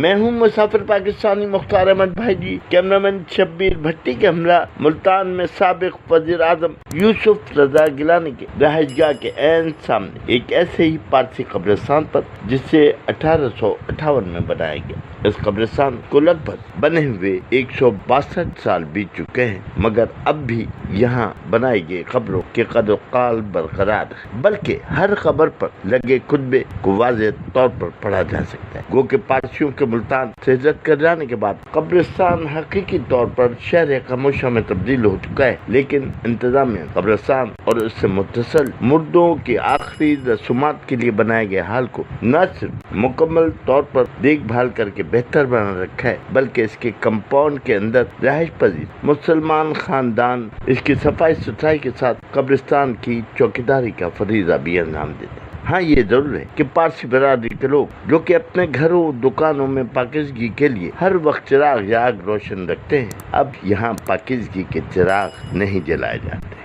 میں ہوں مسافر پاکستانی مختار احمد بھائی جی، کیمرامین شبیر بھٹی کے ہمراہ ملتان میں سابق وزیر اعظم یوسف رضا گیلانی کے رہائش گاہ کے عین سامنے ایک ایسے ہی پارسی قبرستان پر جسے 1858 میں بنایا گیا۔ اس قبرستان کو لگ بھگ بنے ہوئے 162 سال بیت چکے ہیں، مگر اب بھی یہاں بنائی گئی قبروں کے قد و قال برقرار ہے، بلکہ ہر قبر پر لگے خطبے کو واضح طور پر پڑھا جا سکتا ہے۔ گو کہ پارسیوں کے ملتان سے ہجرت کر جانے کے بعد قبرستان حقیقی طور پر شہر خاموشیوں میں تبدیل ہو چکا ہے، لیکن انتظامیہ قبرستان اور اس سے متصل مردوں کی آخری رسومات کے لیے بنائے گئے حال کو نہ صرف مکمل طور پر دیکھ بھال کر کے بہتر بنا رکھا ہے، بلکہ اس کے کمپاؤنڈ کے اندر رہائش پذیر مسلمان خاندان اس کی صفائی ستھرائی کے ساتھ قبرستان کی چوکیداری کا فریضہ بھی انجام دیتے ہیں۔ ہاں، یہ ضرور ہے کہ پارسی برادری کے لوگ جو کہ اپنے گھروں دکانوں میں پاکیزگی کے لیے ہر وقت چراغ یا آگ روشن رکھتے ہیں، اب یہاں پاکیزگی کے چراغ نہیں جلائے جاتے۔